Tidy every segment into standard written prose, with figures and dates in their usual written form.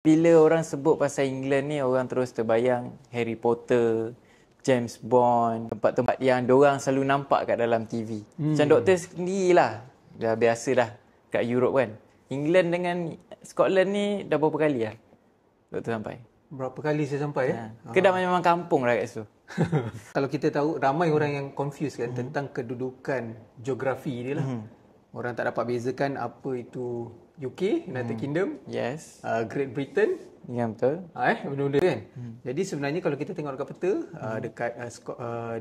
Bila orang sebut pasal England ni, orang terus terbayang Harry Potter, James Bond, tempat-tempat yang diorang selalu nampak kat dalam TV. Macam doktor sendirilah, dah biasa dah kat Europe kan. England dengan Scotland ni dah berapa kali lah doktor sampai? Berapa kali saya sampai Ke dah memang kampung lah kat situ? Kalau kita tahu, ramai orang yang confuse kan tentang kedudukan geografi dia lah. Orang tak dapat bezakan apa itu UK, United Kingdom, Yes. Great Britain. Ya, betul. Benda-benda kan. Jadi sebenarnya kalau kita tengok dekat peta, dekat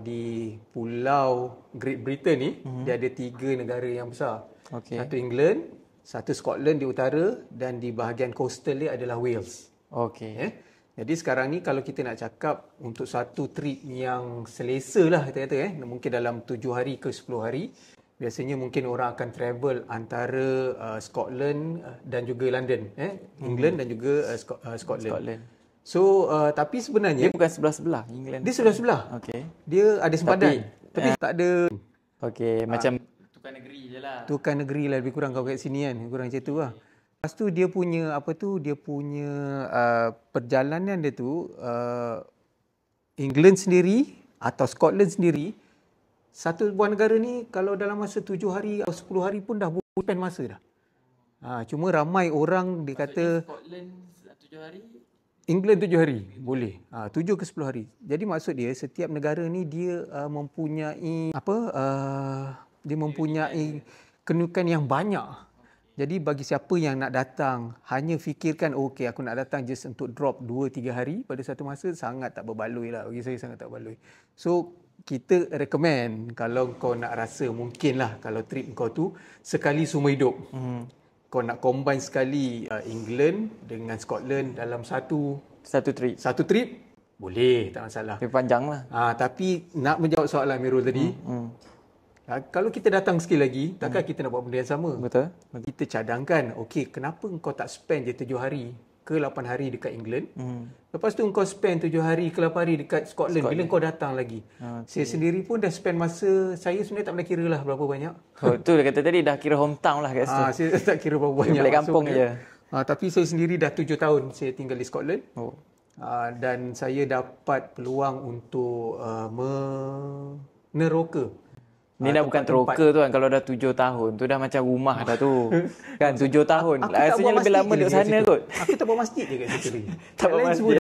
di pulau Great Britain ni, dia ada 3 negara yang besar. Okay. Satu England, satu Scotland di utara, dan di bahagian coastal dia adalah Wales. Okay. Jadi sekarang ni kalau kita nak cakap untuk satu trip yang selesa lah kita kata, mungkin dalam 7 hari ke 10 hari, biasanya mungkin orang akan travel antara Scotland dan juga London, England dan juga Scotland. So tapi sebenarnya Dia bukan sebelah-sebelah England. dia sebelah-sebelah. Okay. Dia ada sempadan. Tapi tak ada Okay, macam tukar negeri je lah. tukar negeri lah lebih kurang kau kat sini kan. Lebih kurang macam tu lah. Lepas tu dia punya perjalanan dia tu England sendiri atau Scotland sendiri, satu buah negara ni kalau dalam masa 7 hari atau 10 hari pun dah spend masa dah. Cuma ramai orang dia kata Scotland 7 hari? England 7 hari boleh. 7 ke 10 hari. Jadi maksud dia setiap negara ni dia mempunyai dia mempunyai kedudukan yang banyak. Jadi bagi siapa yang nak datang, hanya fikirkan okey aku nak datang just untuk drop 2-3 hari pada satu masa, sangat tak berbaloi lah. Bagi saya sangat tak berbaloi. So kita recommend kalau kau nak rasa mungkin lah kalau trip kau tu sekali seumur hidup. Kau nak combine sekali England dengan Scotland dalam satu trip, boleh, tak masalah. Tapi panjang lah. Tapi nak menjawab soalan Amirul tadi, kalau kita datang sekali lagi, takkan kita nak buat benda yang sama? Betul. Kita cadangkan, okey, kenapa kau tak spend je 7 hari ke 8 hari dekat England? Lepas tu kau spend 7 hari ke 8 hari dekat Scotland. Bila kau datang lagi. Saya sendiri pun dah spend masa, saya sebenarnya tak boleh kira lah berapa banyak. Tu dia kata tadi dah kira hometown lah kat situ. Saya tak kira berapa banyak. Balik kampung je. Tapi saya sendiri dah 7 tahun saya tinggal di Scotland. Dan saya dapat peluang untuk meneroka. Ni dah bukan teroka tu kan. Kalau dah 7 tahun tu dah macam rumah dah tu. Kan 7 tahun. Rasanya lebih lama duduk sana kot. Aku tak buat masjid je kat situ lagi. Tak buat masjid.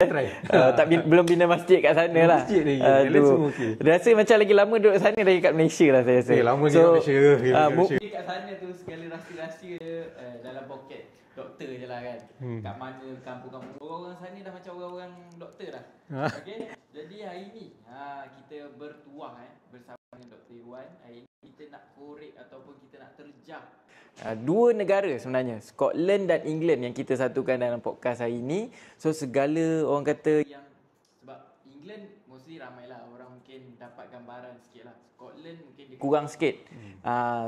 Belum bina masjid kat sana lah. Masjid lagi. Rasa macam lagi lama duduk sana lagi kat Malaysia lah saya rasa. Lama lagi kat Malaysia. Kat sana tu segala rahsia-rahsia dalam poket doktor je lah kan. Kat mana kampung-kampung, orang-orang sana dah macam orang-orang doktor lah. Okay. Jadi hari ni kita bertuah bersama dengan Dr. Irwan. Hari ni kita nak korek ataupun kita nak terjah 2 negara sebenarnya, Scotland dan England, yang kita satukan dalam podcast hari ni. So segala orang kata yang, sebab England mostly ramai lah orang mungkin dapat gambaran sikit lah. Scotland mungkin dia kurang sikit.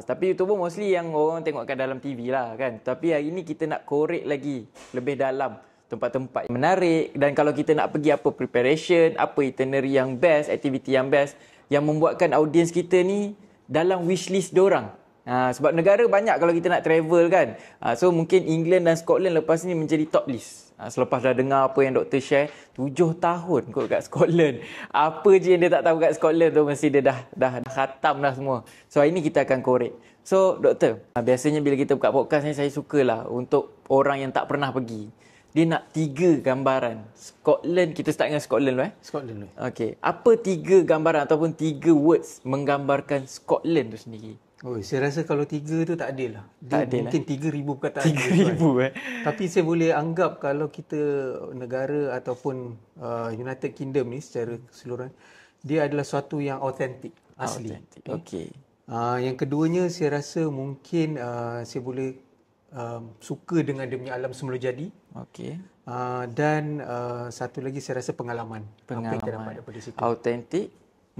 Tapi itu pun mostly yang orang tengok kat dalam TV lah kan. Tapi hari ni kita nak korek lagi lebih dalam tempat-tempat yang menarik, dan kalau kita nak pergi apa preparation, apa itinerary yang best, aktiviti yang best yang membuatkan audiens kita ni dalam wishlist diorang. Sebab negara banyak kalau kita nak travel kan. So mungkin England dan Scotland lepas ni menjadi top list. Selepas dah dengar apa yang doktor share, 7 tahun kot kat Scotland. Apa je yang dia tak tahu kat Scotland tu mesti dia dah khatam dah semua. So hari ni kita akan korek. So doktor, biasanya bila kita buka podcast ni saya sukalah untuk orang yang tak pernah pergi. Dia nak 3 gambaran Scotland. Kita start dengan Scotland dulu Scotland dulu. Okey. Apa 3 gambaran ataupun 3 words menggambarkan Scotland tu sendiri? Saya rasa kalau 3 tu tak adil lah. Mungkin 3,000 perkataan. 3,000 Tapi saya boleh anggap kalau kita negara ataupun United Kingdom ni secara keseluruhan, dia adalah suatu yang autentik, asli. Okey. Yang keduanya saya rasa mungkin saya boleh suka dengan dia punya alam semula jadi. Okey. Dan satu lagi saya rasa pengalaman. Apa yang kita dapat daripada situ. Autentik,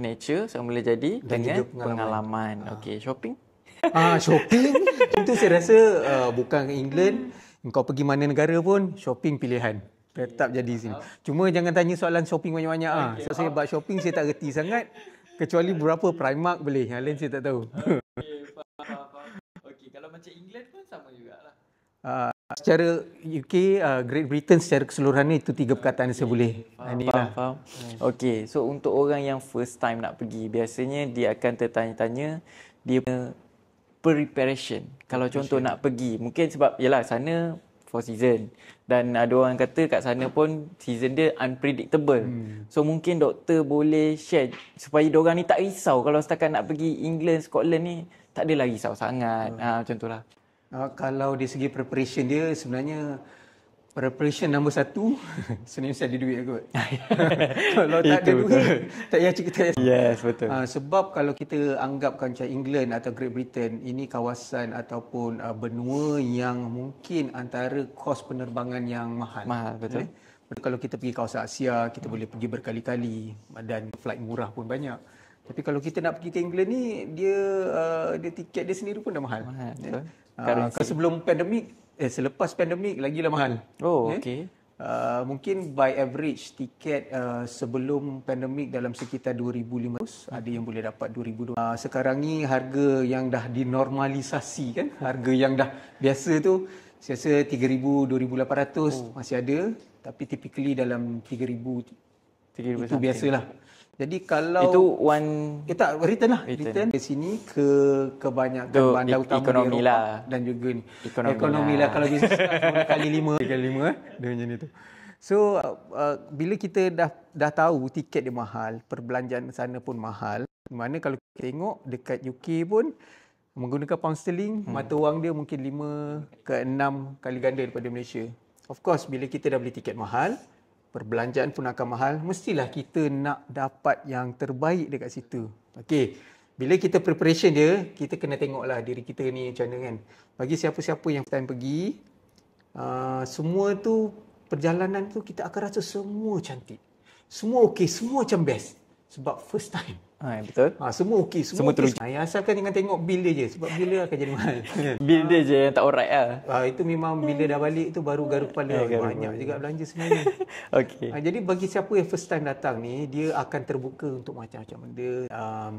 nature semula jadi dan dengan pengalaman. Okey, shopping? Shopping itu saya rasa bukan England, kau pergi mana negara pun shopping pilihan. Tetap jadi sini. Cuma jangan tanya soalan shopping banyak-banyak. Sebab saya buat shopping saya tak reti sangat. Kecuali berapa Primark boleh. Yang lain saya tak tahu. Okey, kalau macam England pun sama jugalah. Secara UK, Great Britain secara keseluruhannya itu 3 perkataan yang saya boleh. Faham. Okey, so untuk orang yang first time nak pergi, biasanya dia akan tertanya-tanya dia punya preparation. Kalau contoh nak pergi, mungkin sebab yalah sana 4 season dan ada orang kata kat sana pun season dia unpredictable. So mungkin doktor boleh share supaya diorang ni tak risau kalau setakat nak pergi England, Scotland ni tak adalah risau sangat. Macam tu lah. Kalau dari segi preparation dia, sebenarnya preparation nombor 1 sebenarnya saya ada duit kot. Kalau tak ada duit, tak payah cerita. Yes, betul. Sebab kalau kita anggapkan macam England atau Great Britain, ini kawasan ataupun benua yang mungkin antara kos penerbangan yang mahal. Mahal, betul. Kalau kita pergi kawasan Asia, kita boleh pergi berkali-kali dan flight murah pun banyak. Tapi kalau kita nak pergi ke England ni, dia tiket dia sendiri pun dah mahal. Betul. Kalau sebelum pandemik, selepas pandemik lagilah mahal. Oh, okey. Mungkin by average tiket sebelum pandemik dalam sekitar 2,500, ada yang boleh dapat 2,200. Sekarang ni harga yang dah dinormalisasi kan, harga yang dah biasa tu saya rasa 3,000, 2,800 masih ada, tapi typically dalam 3,000 itu biasalah. Jadi kalau itu one kita return ke sini ke kebanyakan bandar utama ekonomi di Eropah lah. Dan juga ni Ekonomi lah kalau bisnes kali 5 dia macam itu. So bila kita dah tahu tiket dia mahal, perbelanjaan sana pun mahal. Mana kalau kita tengok dekat UK pun menggunakan pound sterling, mata wang dia mungkin 5 ke 6 kali ganda daripada Malaysia. Of course bila kita dah beli tiket mahal, perbelanjaan pun akan mahal, mestilah kita nak dapat yang terbaik dekat situ. Okey, bila kita preparation dia, kita kena tengoklah diri kita ni macam mana kan. Bagi siapa-siapa yang first time pergi, semua tu, perjalanan tu kita akan rasa semua cantik. Semua okey, semua macam best. Sebab first time. Betul. Semua okey, semua teruja. Asalkan jangan tengok bil dia je, sebab bil dia akan jadi mahal. Bil dia je yang tak alright lah. Itu memang bila dah balik tu baru garu kepala. Banyak juga belanja sebenarnya. Okey. Jadi bagi siapa yang first time datang ni, dia akan terbuka untuk macam-macam benda.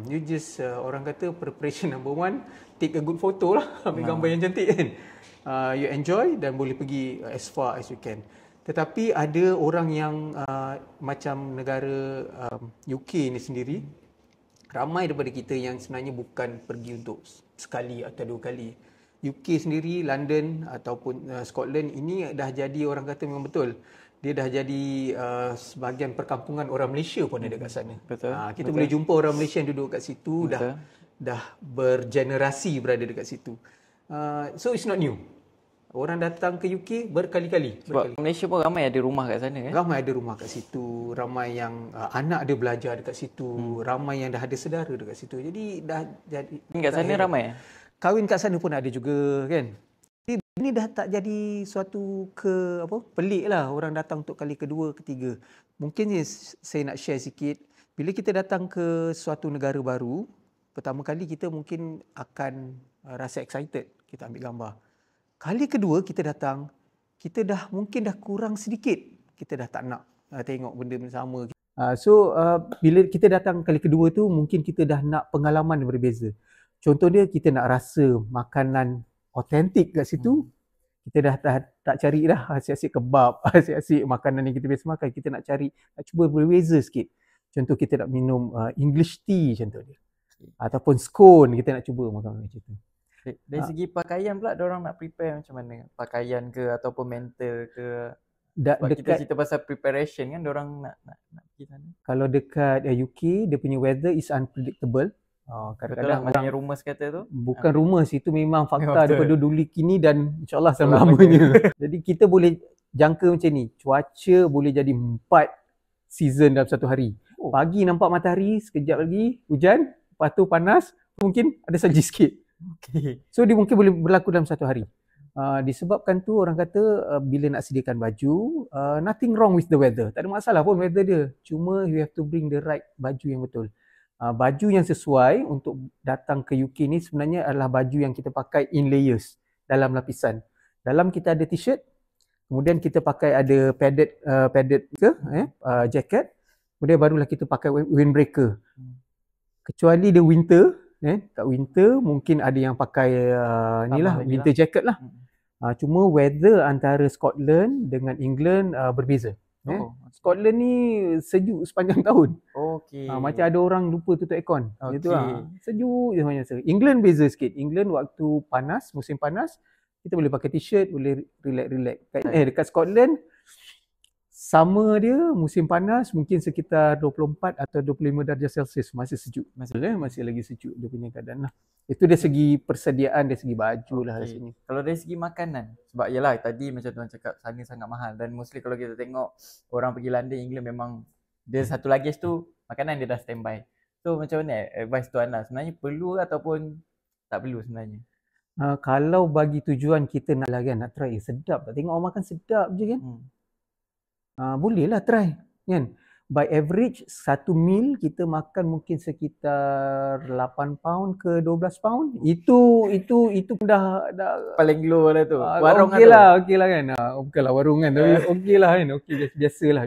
You just, orang kata preparation number 1, take a good photo lah. Ambil gambar yang cantik kan. You enjoy dan boleh pergi as far as you can. Tetapi ada orang yang macam negara UK ni sendiri, ramai daripada kita yang sebenarnya bukan pergi untuk sekali atau 2 kali. UK sendiri, London ataupun Scotland ini dah jadi, orang kata memang betul, dia dah jadi sebahagian perkampungan orang Malaysia pun ada kat sana. Betul. Kita boleh jumpa orang Malaysia yang duduk kat situ, dah bergenerasi berada dekat situ. So it's not new. Orang datang ke UK berkali-kali. Sebab Malaysia pun ramai ada rumah kat sana kan? Ramai ada rumah kat situ, ramai yang anak dia belajar dekat situ, ramai yang dah ada saudara dekat situ. Jadi dah jadi kat sana ramai. Kahwin kat sana pun ada juga kan. Jadi ini dah tak jadi suatu pelik lah orang datang untuk kali kedua, ketiga. Mungkin saya nak share sikit, bila kita datang ke suatu negara baru, pertama kali kita mungkin akan rasa excited, kita ambil gambar. Kali kedua kita datang, kita dah mungkin dah kurang sedikit. Kita dah tak nak tengok benda sama. So bila kita datang kali kedua tu, mungkin kita dah nak pengalaman yang berbeza. Contoh dia, kita nak rasa makanan autentik kat situ. Kita dah tak cari dah asyik-asyik kebab, asyik-asyik makanan yang kita biasa makan. Kita nak cuba berbeza sikit. Contoh kita nak minum English tea contoh dia. Ataupun scone, kita nak cuba makanan macam tu. Dari segi pakaian pula, diorang nak prepare macam mana? Pakaian ke ataupun mental ke? Sebab kita cerita pasal preparation kan, diorang nak pergi sana. Kalau dekat UK, dia punya weather is unpredictable. Kadang-kadang macam yang rumours kata tu? Bukan rumours, itu memang fakta daripada dulu kini dan insyaAllah selama-lamanya. Jadi kita boleh jangka macam ni, cuaca boleh jadi 4 season dalam satu hari. Pagi nampak matahari, sekejap lagi hujan, lepas tu panas, mungkin ada salji sikit. So dia mungkin boleh berlaku dalam satu hari. Disebabkan tu orang kata bila nak sediakan baju, nothing wrong with the weather. Tak ada masalah pun weather dia. Cuma you have to bring the right baju yang betul. Baju yang sesuai untuk datang ke UK ni sebenarnya adalah baju yang kita pakai in layers, dalam lapisan. Dalam kita ada t-shirt, kemudian kita pakai ada padded jacket, kemudian barulah kita pakai windbreaker. Kecuali dia winter, kat winter mungkin ada yang pakai winter jacket lah. Cuma weather antara Scotland dengan England berbeza. Oh, Scotland ni sejuk sepanjang tahun. okey. Macam ada orang lupa tutup aircon. Gitu Okey. Sejuk je sepanjang. England beza sikit. England waktu panas, musim panas, kita boleh pakai t-shirt, boleh relax-relax. Dekat Scotland, summer dia musim panas mungkin sekitar 24 atau 25 darjah Celsius, masih sejuk. Masih lagi sejuk dia punya keadaan lah. Itu dari segi persediaan, dari segi baju lah rasanya. Kalau dari segi makanan, sebab yalah tadi macam tuan cakap sana sangat mahal, dan mostly kalau kita tengok orang pergi London, England, memang dia satu luggage tu makanan dia dah standby. So macam mana advice tuan lah, sebenarnya perlu ataupun tak perlu sebenarnya? Kalau bagi tujuan kita nak lah kan, nak try sedap tak, tengok orang makan sedap je kan. Boleh lah try kan. By average satu meal kita makan mungkin sekitar 8 pound ke 12 pound. Itu dah Paling low lah tu. Warung okey lah, kan. Bukanlah warung kan, tapi okey lah kan. Okey, biasalah.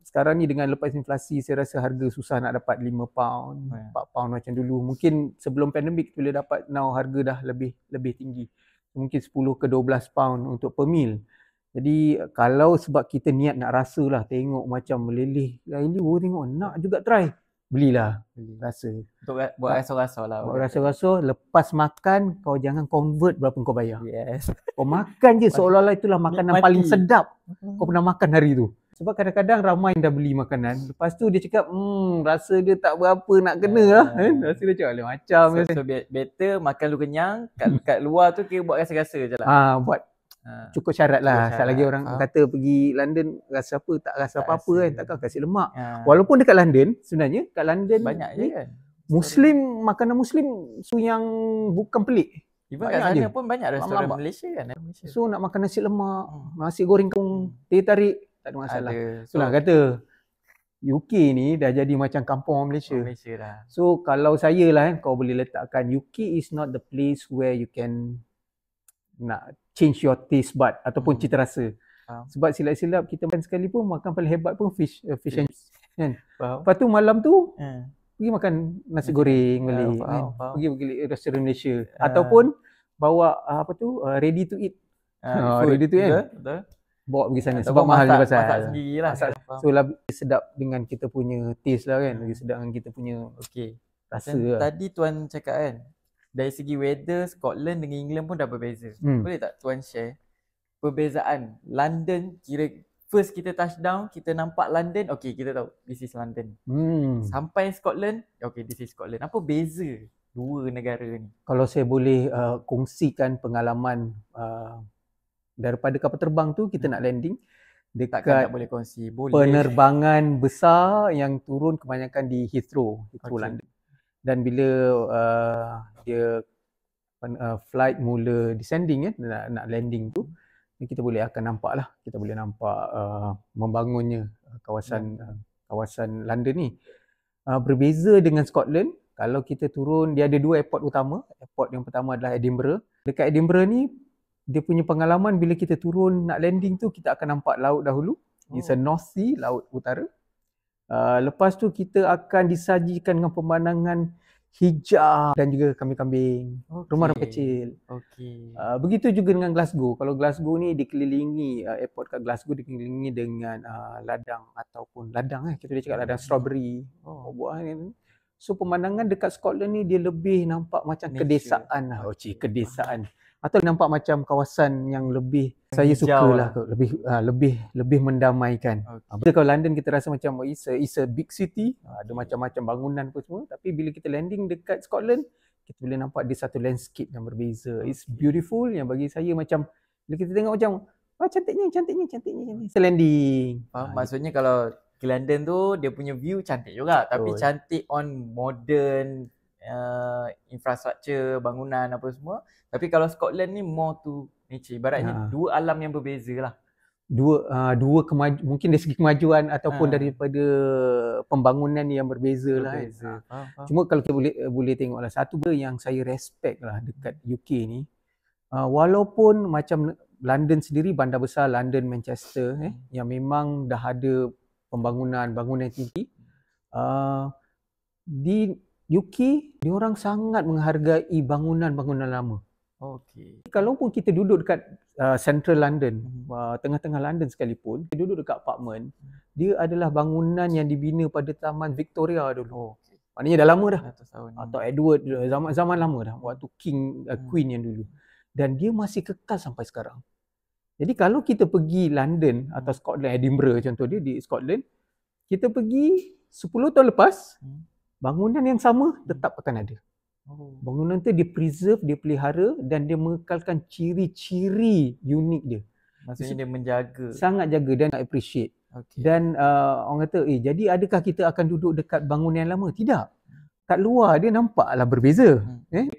Sekarang ni dengan lepas inflasi, saya rasa harga susah nak dapat 5 pound, 4 pound macam dulu. Mungkin sebelum pandemik boleh dapat, now harga dah lebih tinggi. Mungkin 10 ke 12 pound untuk per meal. Jadi kalau sebab kita niat nak rasa lah, tengok macam meleleh, ini tengok nak juga try, belilah, rasa. Untuk buat rasa-rasa lah. Buat rasa-rasa, lepas makan kau jangan convert berapa kau bayar. Yes. Kau makan je seolah-olah itulah makanan Nikmati. paling sedap kau pernah makan hari tu. Sebab kadang-kadang ramai yang dah beli makanan, lepas tu dia cakap rasa dia tak berapa nak kena lah kan? Rasa dia cakap macam So better makan lu kenyang, kat luar tu kira buat rasa-rasa je lah. buat cukup syarat lah. Cukup Sekali lagi syarat. orang kata pergi London rasa apa, tak rasa Tak apa-apa rasa. kan, takkan kasih lemak. Walaupun Walaupun dekat London, sebenarnya kat London banyak je ni, kan. Muslim, makanan Muslim yang bukan pelik. Even kat banyak sana je. pun banyak restoran Lambak. Malaysia kan. Malaysia. So nak makan nasi lemak, nasi goreng kampung, teh tarik, tak ada masalah. Ada. So, Itulah kata UK ni dah jadi macam kampung orang Malaysia. Malaysia dah. So kalau saya lah kau boleh letakkan, UK is not the place where you can nak change your taste bud ataupun cita rasa. Sebab silap-silap kita makan sekali pun, makan paling hebat pun fish and chips kan. Lepas tu malam tu pergi makan nasi goreng balik kan. Pergi restoran Malaysia ataupun bawa ready to eat. Ready to eat. Betul. Bawa pergi sana sebab mahal je pasal. Masak sendiri lah. So lebih sedap dengan kita punya taste lah kan. Lebih sedap dengan kita punya rasa lah. Tadi tuan cakap kan, dari segi weather Scotland dengan England pun dah berbeza. Boleh tak tuan share perbezaan London, kira first kita touchdown, kita nampak London, okay kita tahu this is London. Sampai Scotland, okay this is Scotland. Apa beza dua negara ni? Kalau saya boleh kongsikan pengalaman daripada kapal terbang tu, kita nak landing dekat tak boleh kongsi. Boleh. Penerbangan besar yang turun kebanyakan di Heathrow London. Dan bila dia flight mula descending nak landing tu, kita boleh akan nampak lah, kita boleh nampak membangunnya kawasan London ni. Berbeza dengan Scotland, kalau kita turun, dia ada dua airport utama. Airport yang pertama adalah Edinburgh. Dekat Edinburgh ni, dia punya pengalaman bila kita turun nak landing tu, kita akan nampak laut dahulu. It's a North Sea, laut utara. Lepas tu kita akan disajikan dengan pemandangan hijau dan juga kambing-kambing, rumah-rumah kecil. Begitu juga dengan Glasgow. Kalau Glasgow ni dikelilingi, airport kat Glasgow dikelilingi dengan ladang ataupun ladang kita boleh cakap ladang strawberry, buah ni. So pemandangan dekat Scotland ni dia lebih nampak macam kedesaan lah. Kedesaan. Atau nampak macam kawasan yang lebih saya sukalah, lebih mendamaikan. Betul kalau London kita rasa macam it's a big city, ada macam-macam bangunan apa semua, tapi bila kita landing dekat Scotland, kita boleh nampak dia satu landscape yang berbeza. It's beautiful, yang bagi saya macam bila kita tengok macam cantiknya. Kita landing. Maksudnya kalau ke London tu dia punya view cantik juga, tapi cantik on modern infrastruktur, bangunan apa semua. Tapi kalau Scotland ni more to nature. Ibaratnya dua alam yang berbeza lah. Mungkin dari segi kemajuan ataupun daripada pembangunan yang berbeza lah. Cuma kalau kita boleh tengok lah, satu benda yang saya respect lah dekat UK ni, walaupun macam London sendiri, bandar besar London, Manchester yang memang dah ada bangunan tinggi, di UK diorang sangat menghargai bangunan-bangunan lama. Okey. Kalaupun kita duduk dekat central London, tengah-tengah London sekalipun, kita duduk dekat apartment, dia adalah bangunan yang dibina pada Taman Victoria dulu. Okey. Maknanya dah lama dah. 100 tahun. Atau Edward, zaman-zaman lama dah, waktu King, Queen yang dulu. Dan dia masih kekal sampai sekarang. Jadi kalau kita pergi London atau Scotland, Edinburgh contoh dia di Scotland, kita pergi 10 tahun lepas, bangunan yang sama tetap akan ada. Bangunan tu dia preserve, dia pelihara dan dia mengekalkan ciri-ciri unik dia. Maksudnya dia menjaga. Sangat jaga dan appreciate. Okey. Dan orang kata, jadi adakah kita akan duduk dekat bangunan yang lama? Tidak. Kat luar dia nampaklah berbeza.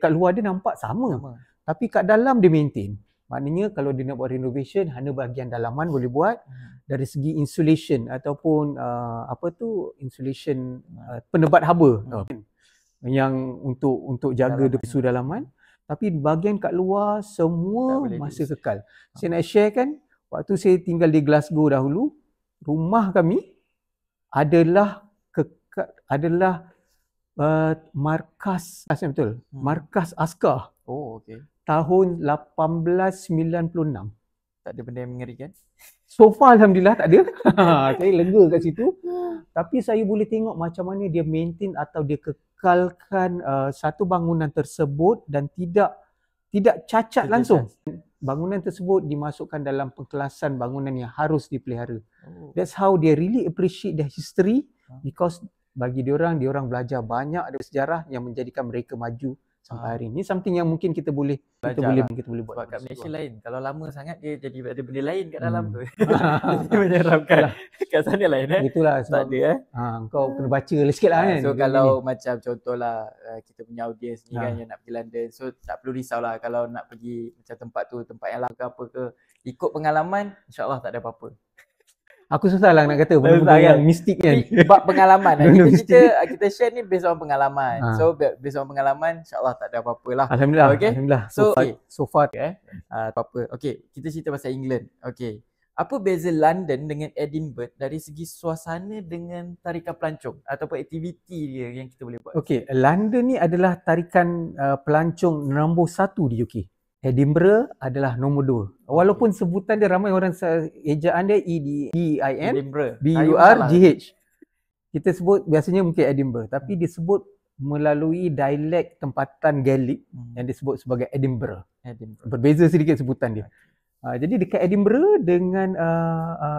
Kat luar dia nampak sama. Tapi kat dalam dia maintain. Maknanya kalau dia nak buat renovation, hanya bahagian dalaman boleh buat. Dari segi insulation ataupun insulation penebat haba. Yang untuk jaga Dalaman. suhu dalaman, tapi bahagian kat luar semua masih kekal. Saya nak share kan, waktu saya tinggal di Glasgow dahulu, rumah kami adalah markas, betul, markas askar Oh, okey. tahun 1896. Tak ada benda yang mengerikan? So far alhamdulillah tak ada. Saya lega kat situ. Tapi saya boleh tengok macam mana dia maintain atau dia kekalkan satu bangunan tersebut dan tidak cacat langsung. Bangunan tersebut dimasukkan dalam pengkelasan bangunan yang harus dipelihara. That's how they really appreciate the history, because bagi diorang belajar banyak dari sejarah yang menjadikan mereka maju sampai hari ini. Something yang mungkin kita boleh buat. Sebab kat Malaysia lain. Kalau lama sangat dia jadi ada benda lain kat dalam tu. Dia menyeramkan. Kat sana lain Itulah Tak sebab ada kau kena baca sikit lah kan. So kalau macam contohlah kita punya audience ni kan yang nak pergi London, so tak perlu risaulah kalau nak pergi macam tempat tu, tempat yang lama ke apa ke, ikut pengalaman insya-Allah tak ada apa-apa. Aku susah lah nak kata benda-benda yang mistik kan. Bab pengalaman Benda kita share ni based on pengalaman. So based on pengalaman insya-Allah tak ada apa-apa lah. Alhamdulillah. Okay? Alhamdulillah. So far apa-apa. Okey, kita cerita pasal England. Okey. Apa beza London dengan Edinburgh dari segi suasana dengan tarikan pelancong ataupun aktiviti dia yang kita boleh buat? Okey, London ni adalah tarikan pelancong nombor 1 di UK. Edinburgh adalah nombor 2. Walaupun sebutan dia ramai orang ejaan dia EDIN, BURGH. Kita sebut biasanya mungkin Edinburgh, tapi disebut melalui dialek tempatan Gaelic yang disebut sebagai Edinburgh. Berbeza sedikit sebutan dia. Jadi dekat Edinburgh dengan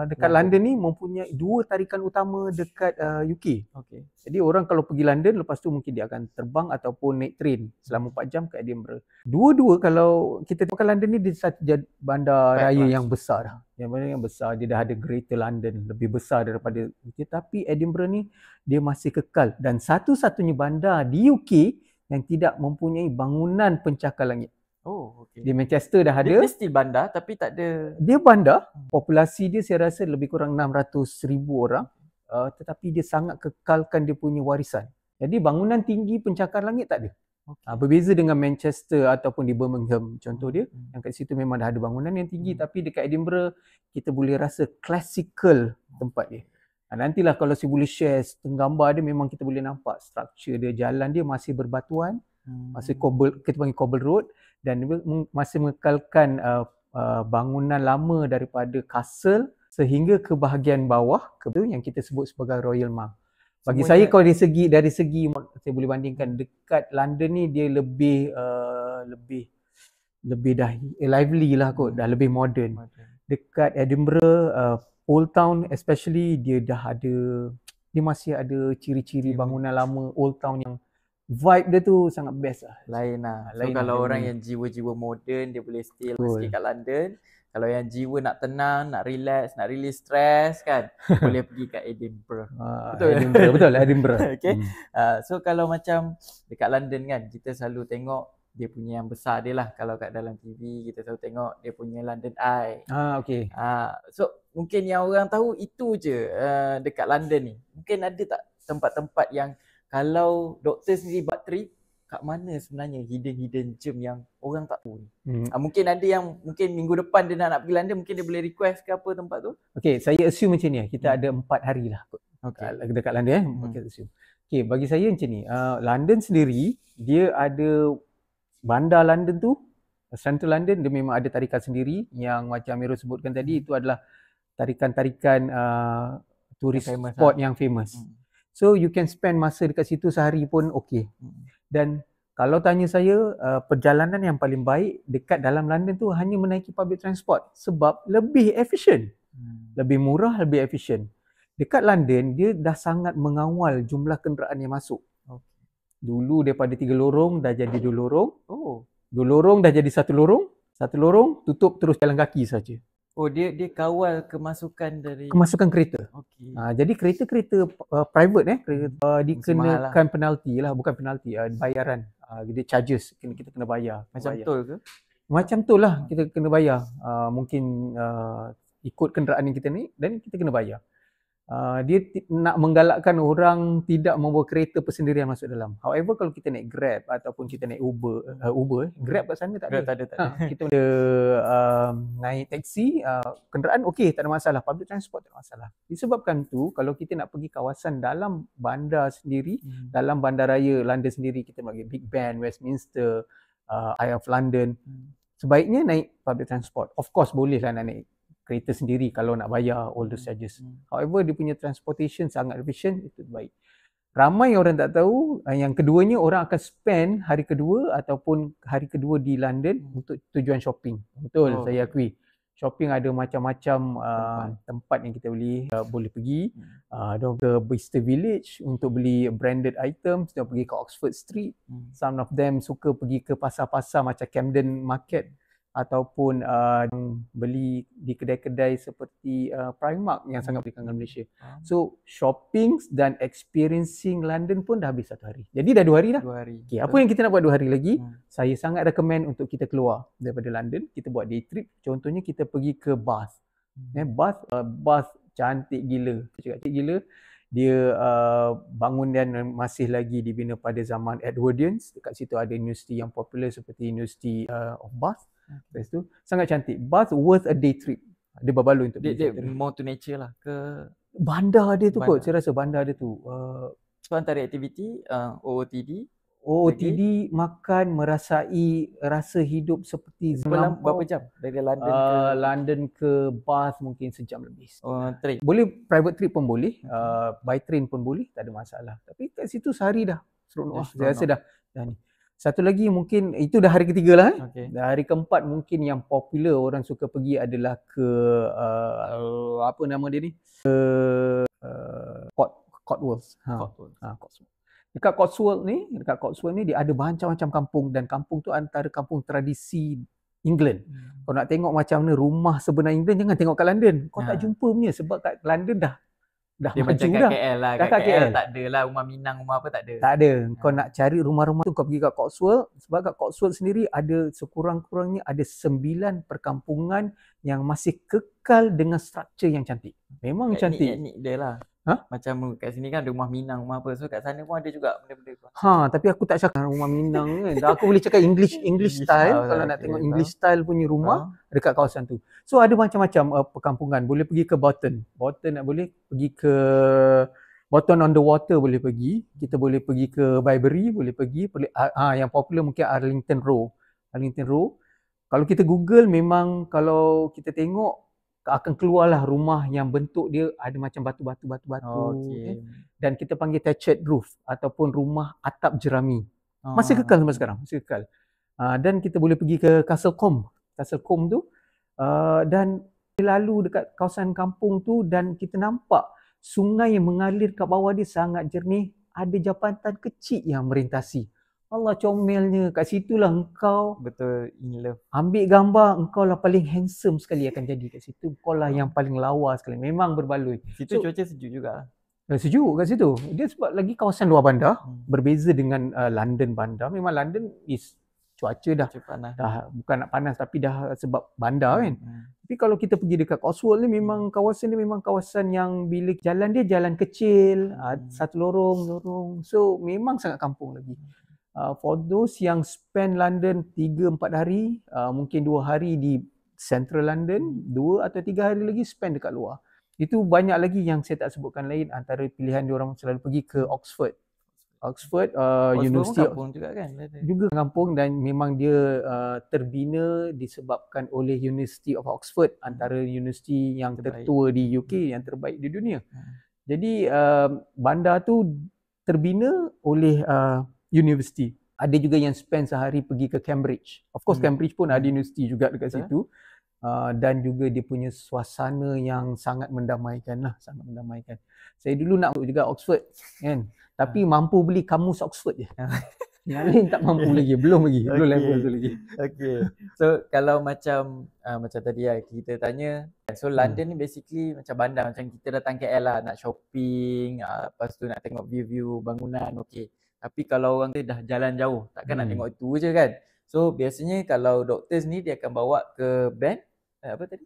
dekat London ni mempunyai 2 tarikan utama dekat UK. Okey. Jadi orang kalau pergi London, lepas tu mungkin dia akan terbang ataupun naik train selama 4 jam ke Edinburgh. Dua-dua kalau kita tengok London ni dia satu bandar raya yang besar dah. Yang besar, dia dah ada Greater London, lebih besar daripada UK. Tapi Edinburgh ni dia masih kekal dan satu-satunya bandar di UK yang tidak mempunyai bangunan pencakar langit. Oh, okey. Di Manchester dah ada. Dia still bandar tapi tak ada. Dia bandar, populasi dia saya rasa lebih kurang 600,000 orang. Tetapi dia sangat kekalkan dia punya warisan. Jadi bangunan tinggi pencakar langit tak ada. Berbeza dengan Manchester ataupun di Birmingham contoh dia, yang kat situ memang dah ada bangunan yang tinggi, tapi dekat Edinburgh kita boleh rasa classical tempat dia. Nantilah kalau saya boleh share gambar dia, memang kita boleh nampak struktur dia, jalan dia masih berbatuan, masih kita panggil cobble road, dan dia masih mengekalkan bangunan lama daripada castle sehingga ke bahagian bawah yang kita sebut sebagai Royal Mile. Bagi saya kalau dari segi saya boleh bandingkan, dekat London ni dia lebih dah lively lah kot, dah lebih modern. Dekat Edinburgh, Old Town especially, dia masih ada ciri-ciri bangunan lama Old Town yang vibe dia tu sangat best lah. Lain lah. So kalau orang yang jiwa-jiwa moden dia boleh stay sikit kat London. Kalau yang jiwa nak tenang, nak relax, nak release stress kan, boleh pergi kat Edinburgh. Betul, Edinburgh. Okay. So kalau macam dekat London kan, kita selalu tengok dia punya yang besar dia lah. Kalau kat dalam TV kita selalu tengok dia punya London Eye. Okey. So mungkin yang orang tahu itu je dekat London ni. Mungkin ada tak tempat-tempat yang kalau doktor sendiri buat trip, kat mana sebenarnya hidden gem yang orang tak tahu ni? Mungkin ada yang mungkin minggu depan dia nak pergi London, mungkin dia boleh request ke apa tempat tu? Okey, saya assume macam ni. Kita ada 4 hari lah dekat London kita assume. Okey, bagi saya macam ni. London sendiri, dia ada bandar London tu, Central London dia memang ada tarikan sendiri yang macam Amirul sebutkan tadi, itu adalah tarikan-tarikan tourist Yang famous spot lah. yang famous. So you can spend masa dekat situ sehari pun okey. Dan kalau tanya saya, perjalanan yang paling baik dekat dalam London tu hanya menaiki public transport sebab lebih efisien. Lebih murah, lebih efisien. Dekat London dia dah sangat mengawal jumlah kenderaan yang masuk. Dulu daripada 3 lorong dah jadi 2 lorong. Oh. 2 lorong dah jadi 1 lorong. 1 lorong tutup terus jalan kaki saja. Oh, dia kawal kemasukan dari Kemasukan kereta. Okey. Jadi kereta-kereta private Mesti dikenakan penalti lah, bukan penalti, bayaran. Dia charges, kita kena bayar. Macam bayar. tol ke? Macam tu lah, kita kena bayar. Mungkin ikut kenderaan yang kita naik dan kita kena bayar. Dia nak menggalakkan orang tidak membawa kereta persendirian masuk dalam. However, kalau kita naik Grab ataupun kita naik Uber, Grab kat sana tak ada. Tak ada. Kita ada naik taksi, kenderaan okey, tak ada masalah. Public transport tak ada masalah. Disebabkan tu, kalau kita nak pergi kawasan dalam bandar sendiri, dalam bandaraya London sendiri, kita nak pergi Big Ben, Westminster, Eye of London, sebaiknya naik public transport. Of course, bolehlah nak naik kereta sendiri kalau nak bayar all those charges. However, dia punya transportation sangat efficient, itu baik. Ramai orang tak tahu, yang keduanya orang akan spend hari kedua ataupun hari kedua di London untuk tujuan shopping. Betul, saya akui. Shopping ada macam-macam tempat yang kita boleh pergi. Dia ke Bristol Village untuk beli branded items, dia pergi ke Oxford Street. Some of them suka pergi ke pasar-pasar macam Camden Market ataupun beli di kedai-kedai seperti Primark yang sangat berikan dengan Malaysia. So shopping dan experiencing London pun dah habis 1 hari. Jadi dah 2 hari dah. 2 hari. Okay, apa yang kita nak buat 2 hari lagi? Saya sangat recommend untuk kita keluar daripada London. Kita buat day trip. Contohnya kita pergi ke Bath. Bath cantik gila. Cantik gila. Dia bangunan masih lagi dibina pada zaman Edwardians. Dekat situ ada universiti yang popular seperti University of Bath. Lepas tu sangat cantik. Bath worth a day trip. Dia berbaloi untuk Dia more to nature lah ke bandar dia tu kot. Saya rasa bandar dia tu. sebab antara aktiviti OOTD makan, merasai rasa hidup seperti berapa jam dari London ke London ke Bath mungkin sejam lebih. train. Boleh private trip pun boleh, by train pun boleh, tak ada masalah. Tapi kat situ sehari dah seronok. Saya rasa dah ni. Satu lagi mungkin itu dah hari ketiga lah. Okay. Hari keempat mungkin yang popular orang suka pergi adalah ke apa nama dia ni? Cotswolds. Cotswolds. Dekat Cotswold ni dia ada macam-macam kampung dan kampung tu antara kampung tradisi England. Kau nak tengok macam mana rumah sebenar England, jangan tengok kat London. Kau tak jumpa punya sebab kat London dah dia maju macam kat dah. KL lah. Dah Kat kat KL KL. tak ada lah rumah Minang, rumah apa tak ada. Tak ada. Kau nak cari rumah-rumah tu kau pergi kat Cotswold sebab kat Cotswold sendiri ada sekurang-kurangnya ada 9 perkampungan yang masih kekal dengan struktur yang cantik. Memang cantik. Etnik dia lah. Macam kat sini kan ada rumah Minang, rumah apa. So kat sana pun ada juga benda-benda tu. Tapi aku tak cakap rumah Minang kan. Aku boleh cakap English style. Kalau nak tengok English style punya rumah dekat kawasan tu. So ada macam-macam perkampungan. Boleh pergi ke Bolton nak boleh pergi ke Bolton on the Water, boleh pergi. Kita boleh pergi ke Bibury, boleh pergi. Yang popular mungkin Arlington Row. Kalau kita Google memang kalau kita tengok akan keluarlah rumah yang bentuk dia ada macam batu. Dan kita panggil thatched roof ataupun rumah atap jerami. Masih kekal sampai sekarang, masih kekal. Dan kita boleh pergi ke Castle Combe tu dan lalu dekat kawasan kampung tu dan kita nampak sungai yang mengalir kat bawah dia sangat jernih, ada jambatan kecil yang merintasi. Allah comelnya, kat situlah engkau betul in love. Ambil gambar, engkau lah paling handsome sekali akan jadi kat situ. Engkau lah yang paling lawa sekali. Memang berbaloi. Situ cuaca sejuk juga. Sejuk kat situ. Dia sebab lagi kawasan luar bandar, berbeza dengan London bandar. Memang London is cuaca dah bukan nak panas tapi dah sebab bandar kan. Tapi kalau kita pergi dekat Cotswold ni memang kawasan ni memang kawasan yang bila jalan dia jalan kecil, satu lorong. So memang sangat kampung lagi. For those yang spend London 3-4 hari, mungkin 2 hari di Central London, 2 atau 3 hari lagi spend dekat luar. Itu banyak lagi yang saya tak sebutkan lain. Antara pilihan diorang selalu pergi ke Oxford. Oxford Oxford pun University kampung juga kan? juga kampung, dan memang dia terbina disebabkan oleh University of Oxford, antara universiti yang Terbaik. tertua di UK, yang terbaik di dunia. Jadi bandar tu terbina oleh universiti. Ada juga yang spend sehari pergi ke Cambridge. Of course Cambridge pun ada universiti juga dekat situ. Dan juga dia punya suasana yang sangat mendamaikan lah, sangat mendamaikan. Saya dulu nak masuk juga Oxford kan, tapi mampu beli kamus Oxford je. Yang lain tak mampu lagi, belum level tu lagi. Okay. So kalau macam tadi lah kita tanya, so London ni basically macam bandar, macam kita datang KL lah, nak shopping, lepas tu nak tengok view-view bangunan, okay. Tapi kalau orang tu dah jalan jauh, takkan nak tengok itu je kan. So biasanya kalau doktor ni dia akan bawa ke band, apa tadi?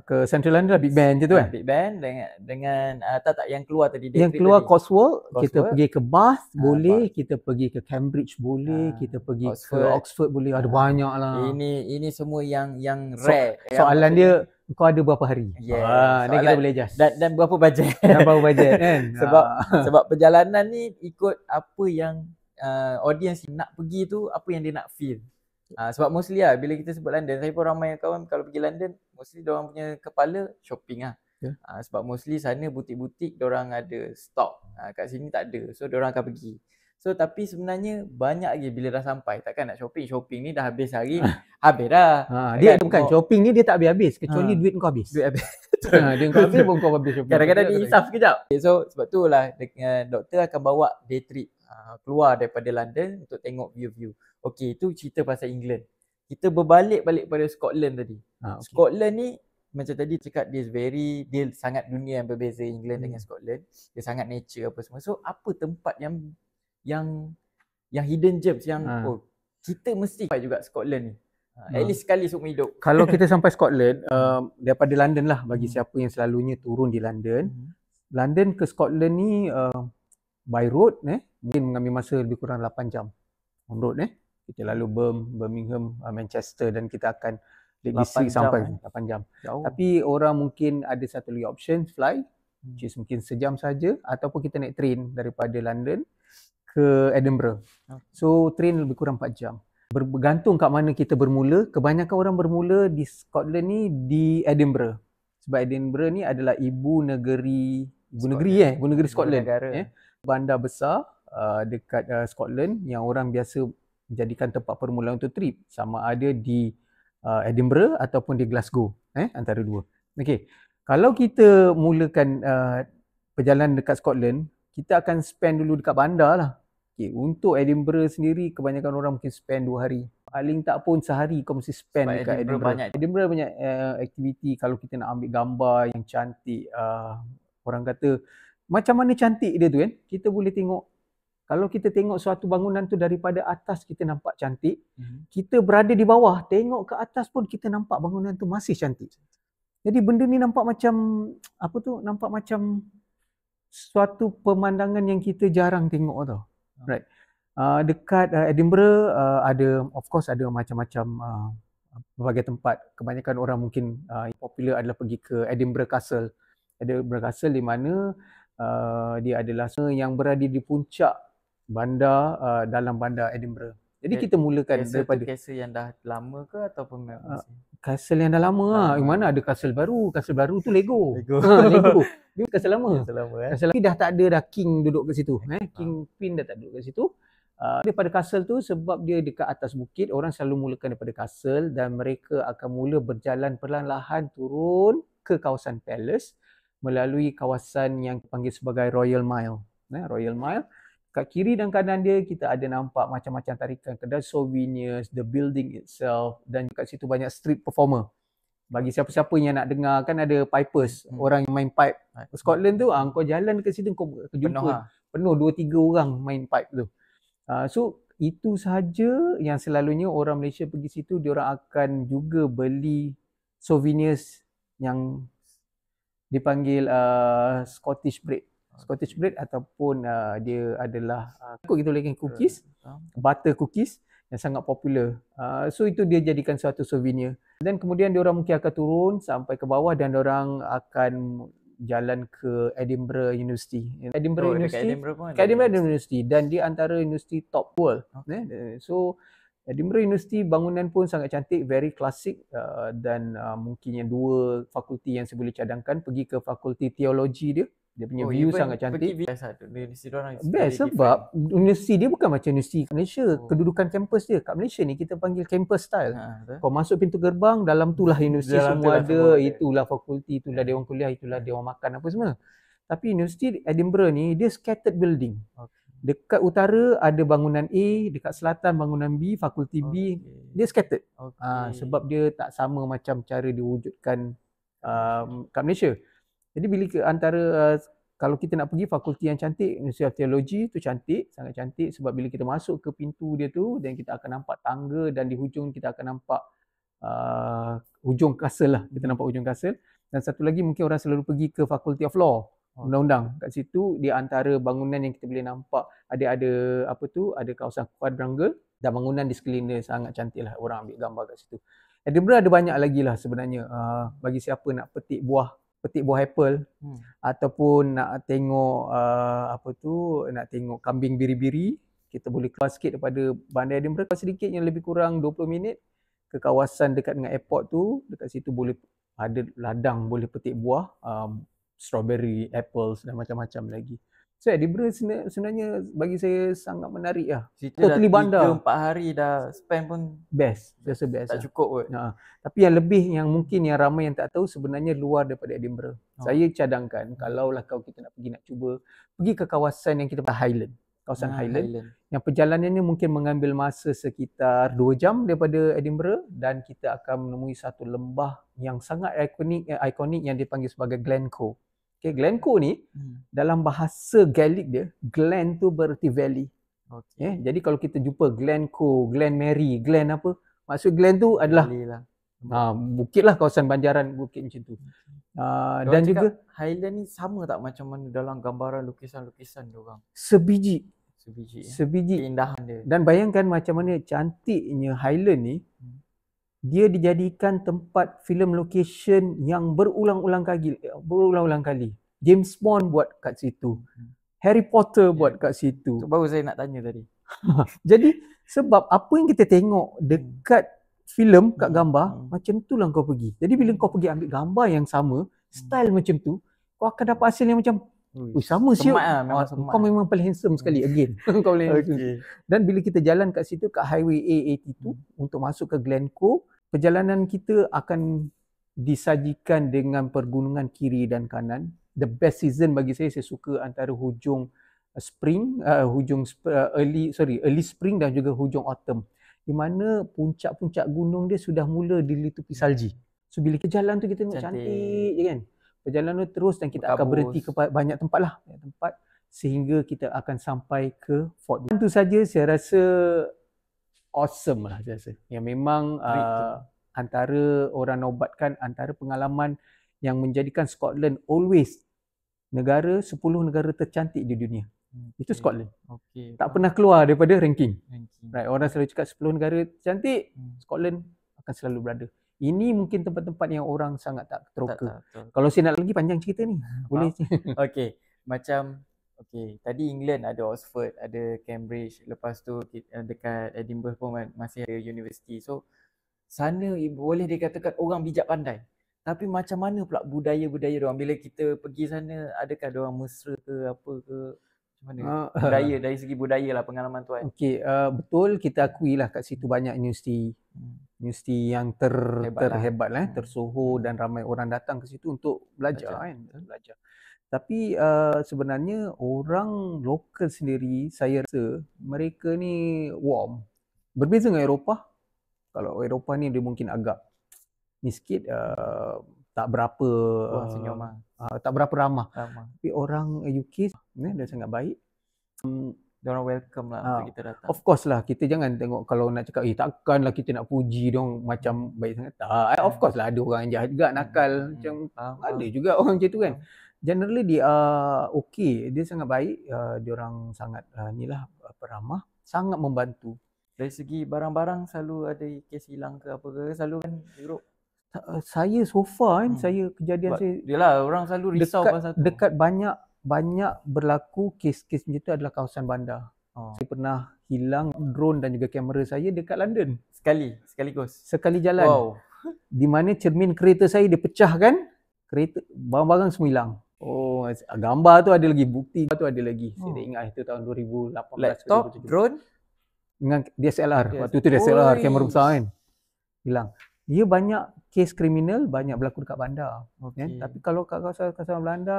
Ke Central London lah, Big Ben je tu kan. Big Ben dengan tak yang keluar tadi. Yang keluar Cotswold, kita pergi ke Bath boleh, Bath. kita pergi ke Cambridge boleh, kita pergi Oxford. ke Oxford boleh, ada banyak lah. Ini semua yang rare. Soalan dia, kau ada berapa hari? Yes. Dan kita boleh adjust. Dan berapa bajet? Dan berapa bajet kan? Sebab perjalanan ni ikut apa yang audience nak pergi tu, apa yang dia nak feel. Sebab mostly lah bila kita sebut London, saya pun ramai kawan kalau pergi London, mostly diorang punya kepala shopping lah. Sebab mostly sana butik-butik diorang ada stok. Kat sini tak ada. So diorang akan pergi. So tapi sebenarnya banyak lagi bila dah sampai. Takkan nak shopping. Shopping ni dah habis hari, habis dah. Dia bukan shopping ni, dia tak habis-habis kecuali duit kau habis. Duit habis. Dia kau habis pun kau habis shopping. Kadang-kadang dihisap sekejap. Okay, so sebab tu lah doktor akan bawa day trip keluar daripada London untuk tengok view-view. Okay, itu cerita pasal England. Kita berbalik pada Scotland tadi. Scotland ni macam tadi cakap dia sangat dunia yang berbeza England dengan Scotland. Dia sangat nature apa semua. So apa tempat yang hidden gems yang kita mesti sampai juga Scotland ni. At least sekali seumur hidup. Kalau kita sampai Scotland, daripada London lah, bagi siapa yang selalunya turun di London. London ke Scotland ni by road mungkin mengambil masa lebih kurang 8 jam on road kita lalu Birmingham, Manchester, dan kita akan Lake District sampai 8 jam. Jauh. Tapi orang mungkin ada satu lagi option, fly, which is mungkin sejam saja, ataupun kita naik train daripada London ke Edinburgh. So train lebih kurang 4 jam. Bergantung kat mana kita bermula. Kebanyakan orang bermula di Scotland ni di Edinburgh. Sebab Edinburgh ni adalah ibu negeri Scotland. Bandar besar dekat Scotland yang orang biasa jadikan tempat permulaan untuk trip, sama ada di Edinburgh ataupun di Glasgow, antara dua. Okey. Kalau kita mulakan perjalanan dekat Scotland, kita akan spend dulu dekat bandar lah. Okay, untuk Edinburgh sendiri kebanyakan orang mungkin spend 2 hari. Paling tak pun sehari kau mesti spend sebab dekat Edinburgh. Edinburgh banyak aktiviti. Kalau kita nak ambil gambar yang cantik, orang kata macam mana cantik dia tu kan, kita boleh tengok. Kalau kita tengok suatu bangunan tu daripada atas kita nampak cantik, kita berada di bawah tengok ke atas pun kita nampak bangunan tu masih cantik. Jadi benda ni nampak macam nampak macam suatu pemandangan yang kita jarang tengok tau. Right. Dekat Edinburgh ada, of course ada macam-macam berbagai tempat. Kebanyakan orang mungkin popular adalah pergi ke Edinburgh Castle. Edinburgh Castle di mana dia adalah yang berada di puncak bandar dalam bandar Edinburgh. Jadi kita mulakan daripada castle yang dah lama ke ataupun castle yang dah lama lah. Mana ada castle baru? Castle baru tu Lego. Lego. Dia castle lama. Castle lama dah tak ada dah king duduk kat situ. King Queen dah tak duduk kat situ. Daripada castle tu sebab dia dekat atas bukit, orang selalu mulakan daripada castle dan mereka akan mula berjalan perlahan-lahan turun ke kawasan palace melalui kawasan yang dipanggil sebagai Royal Mile. Royal Mile. Kat kiri dan kanan dia kita ada nampak macam-macam tarikan kedai souvenirs, the building itself, dan kat situ banyak street performer. Bagi siapa-siapa yang nak dengar, kan ada pipers, orang yang main pipe. Scotland tu kau jalan ke situ kau jumpa penuh 2-3 orang main pipe tu. So itu sahaja yang selalunya orang Malaysia pergi situ, diorang akan juga beli souvenirs yang dipanggil Scottish bread. Scottish bread ataupun dia adalah kita boleh cookies, butter cookies yang sangat popular. So itu dia jadikan suatu souvenir. Dan kemudian diorang mungkin akan turun sampai ke bawah dan diorang akan jalan ke Edinburgh University. Oh, Edinburgh dekat University, Edinburgh pun ada Edinburgh universiti. University, dan dia antara universiti top world. So Edinburgh University bangunan pun sangat cantik, very klasik, dan mungkin yang dua fakulti yang saya boleh cadangkan, pergi ke fakulti teologi dia. Dia punya view even sangat pergi cantik. biasa tu universiti diorang is Best very sebab universiti dia bukan macam universiti kat Malaysia. Oh. Kedudukan kampus dia kat Malaysia ni kita panggil campus style. betul. Kau masuk pintu gerbang, dalam tu lah universiti Dalam tu semua lah ada, semua ada. itulah fakulti, itulah dewan kuliah, itulah dewan makan apa semua. Tapi universiti Edinburgh ni dia scattered building. Dekat utara ada bangunan A, dekat selatan bangunan B, fakulti B, dia scattered. Sebab dia tak sama macam cara diwujudkan kat Malaysia. Jadi bila antara kalau kita nak pergi fakulti yang cantik, University of Theology tu cantik, sangat cantik, sebab bila kita masuk ke pintu dia tu, dan kita akan nampak tangga, dan di hujung kita akan nampak hujung kastil lah, kita nampak hujung kastil. Dan satu lagi mungkin orang selalu pergi ke Faculty of Law, undang-undang. Kat situ di antara bangunan yang kita boleh nampak ada apa tu, ada kawasan quadrangle, dan bangunan di sekeliling dia sangat cantik lah, orang ambil gambar kat situ. Edinburgh ada banyak lagi lah sebenarnya, bagi siapa nak petik buah apple, ataupun nak tengok nak tengok kambing biri-biri, kita boleh keluar sikit daripada bandar Edinburgh, sedikit yang lebih kurang 20 minit ke kawasan dekat dengan airport tu. Dekat situ boleh ada ladang, boleh petik buah, strawberry, apples dan macam-macam lagi. So Edinburgh sebenarnya bagi saya sangat menarik lah. Situ Totally dah bandar. 3-4 hari dah spend pun Best, rasa best tak lah. cukup kot. Tapi yang lebih, yang mungkin yang ramai yang tak tahu, sebenarnya luar daripada Edinburgh. Saya cadangkan kalaulah kita nak cuba pergi ke kawasan yang kita panggil Highland. Kawasan Highland. Yang perjalanannya mungkin mengambil masa sekitar 2 jam daripada Edinburgh, dan kita akan menemui satu lembah yang sangat ikonik yang dipanggil sebagai Glencoe. Okay, Glencoe ni dalam bahasa Gaelic dia, Glen tu berarti valley. Jadi kalau kita jumpa Glencoe, Glen Mary, Glen apa, maksud Glen tu adalah bukit lah, kawasan banjaran bukit macam tu. Dan juga Highland ni sama tak macam mana dalam gambaran lukisan-lukisan diorang? sebiji. Keindahan dia. Dan bayangkan macam mana cantiknya Highland ni. Dia dijadikan tempat filem location yang berulang-ulang kali. James Bond buat kat situ. Harry Potter buat kat situ. So, baru saya nak tanya tadi. Jadi sebab apa yang kita tengok dekat filem, kat gambar, macam tu lah kau pergi. Jadi bila kau pergi ambil gambar yang sama, style macam tu, kau akan dapat hasil yang macam sama siap. Kau memang paling handsome sekali again. Kau paling handsome. Dan bila kita jalan kat situ, kat highway A82 untuk masuk ke Glencoe, perjalanan kita akan disajikan dengan pergunungan kiri dan kanan. The best season bagi saya suka antara hujung spring, early spring dan juga hujung autumn, di mana puncak-puncak gunung dia sudah mula dilitupi salji. So bila kita jalan tu kita tengok cantik je kan. Perjalanan tu terus, dan kita akan berhenti ke banyak tempat sehingga kita akan sampai ke Fort William. Itu saja saya rasa awesome lah saya rasa. Yang memang antara orang nobatkan, antara pengalaman yang menjadikan Scotland always 10 negara tercantik di dunia. Itu Scotland. Tak pernah keluar daripada ranking. Right, orang selalu cakap 10 negara tercantik, Scotland akan selalu berada. Ini mungkin tempat-tempat yang orang sangat tak teroka. Kalau saya nak lagi panjang cerita ni, boleh. Tadi England ada Oxford, ada Cambridge, lepas tu dekat Edinburgh pun masih ada universiti. So sana boleh dikatakan orang bijak pandai. Tapi macam mana pula budaya-budaya diorang bila kita pergi sana, adakah diorang mesra ke apa ke? Macam mana? Budaya, dari segi budaya lah pengalaman tuan. Betul, kita akui lah kat situ banyak universiti yang terhebat lah, tersohor, dan ramai orang datang ke situ untuk belajar. Belajar. Tapi sebenarnya orang lokal sendiri, saya rasa mereka ni warm. Berbeza dengan Eropah. Kalau Eropah ni dia mungkin agak ni sikit, tak berapa tak berapa ramah. Tapi orang UK dia sangat baik. Diorang welcome lah untuk kita datang. Of course lah, kita jangan tengok kalau nak cakap takkanlah kita nak puji diorang macam baik sangat. Tak, of course lah ada orang yang jahat juga, nakal, macam ada juga orang macam tu kan. Generally dia okay, dia sangat baik, diorang sangat ramah, sangat membantu. Dari segi barang-barang selalu ada kes hilang ke apa ke, selalu kan Europe Saya so far kan, Hmm. saya kejadian Sebab saya yelah orang selalu risau pasal tu. dekat banyak berlaku kes-kes macam tu adalah kawasan bandar. Oh. Saya pernah hilang drone dan juga kamera saya dekat London. Sekaligus. Sekali jalan. Wow. Di mana cermin kereta saya dipecahkan, kereta barang-barang semua hilang. Oh, gambar tu ada lagi, bukti tu ada lagi. Saya tak ingat itu tahun 2018 Laptop, 2017. drone, Dengan DSLR. Yes. Waktu tu DSLR, Oi. kamera besar kan. Hilang. Dia banyak kes kriminal, banyak berlaku dekat bandar. okay. Kan? Tapi kalau kat kawasan Belanda,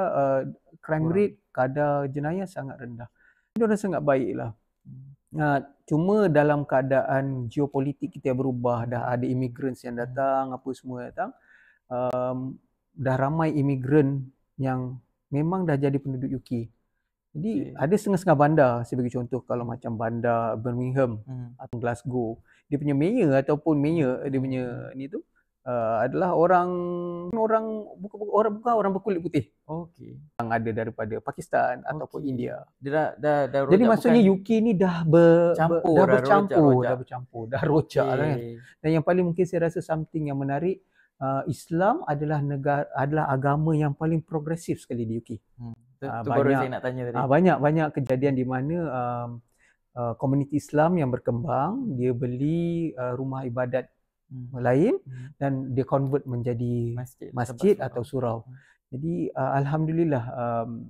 crime Kurang. rate, kadar jenayah sangat rendah. Dia orang sangat baik lah. Hmm. Cuma dalam keadaan geopolitik kita yang berubah, dah ada immigrants yang datang, apa semua datang, dah ramai imigran yang memang dah jadi penduduk UK. Jadi ada setengah-setengah bandar, saya bagi contoh kalau macam bandar Birmingham atau Glasgow, dia punya mayor ataupun mayor dia punya ni tu adalah orang bukan orang berkulit putih. Okey. Yang ada daripada Pakistan ataupun India. Dia dah Jadi maksudnya UK ni dah bercampur, dah rojak lah kan. Dan yang paling mungkin saya rasa something yang menarik, Islam adalah agama yang paling progresif sekali di UK. Itu baru saya nak tanya tadi. Banyak kejadian di mana komuniti Islam yang berkembang, dia beli rumah ibadat lain dan dia convert menjadi masjid atau surau. Jadi alhamdulillah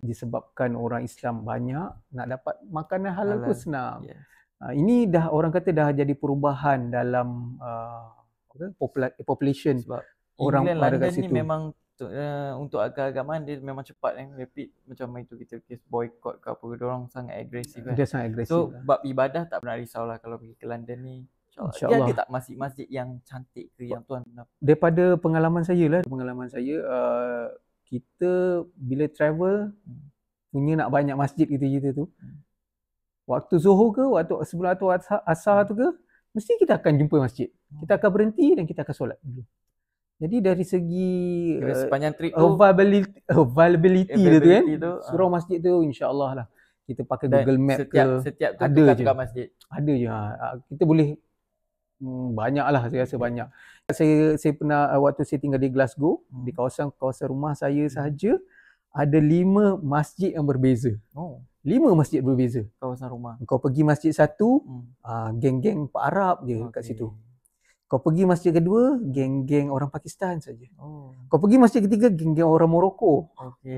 disebabkan orang Islam banyak, nak dapat makanan halal tu senang. Yes. Ini dah orang kata dah jadi perubahan dalam population Sebab orang England, pada kat London ni situ. memang untuk keagamaan dia memang cepat kan, rapid. Macam itu kita kes boycott ke apa, dia orang sangat agresif kan. Dia sangat agresif. So bab ibadah tak pernah risaulah kalau pergi ke London ni. InsyaAllah. Dia ada tak masjid-masjid yang cantik ke yang tuan pernah? Daripada pengalaman saya, kita bila travel punya nak banyak masjid kita tu. Waktu Zuhur ke, waktu sebelum waktu Asar tu ke, mesti kita akan jumpa masjid. Kita akan berhenti dan kita akan solat dulu. Jadi dari segi sepanjang trip tu availability dia tu kan, surau masjid tu insya-Allah lah. Kita pakai Google Map setiap tu ada je tukar masjid. Ada je. Kita boleh banyak lah, saya rasa banyak. Saya pernah waktu saya tinggal di Glasgow, di kawasan rumah saya sahaja ada 5 masjid yang berbeza. 5 masjid berbeza. Kawasan rumah. Kau pergi masjid satu, geng-geng Pak Arab je kat situ. Kau pergi masjid kedua, geng-geng orang Pakistan saja. Kau pergi masjid ketiga, geng-geng orang Morocco.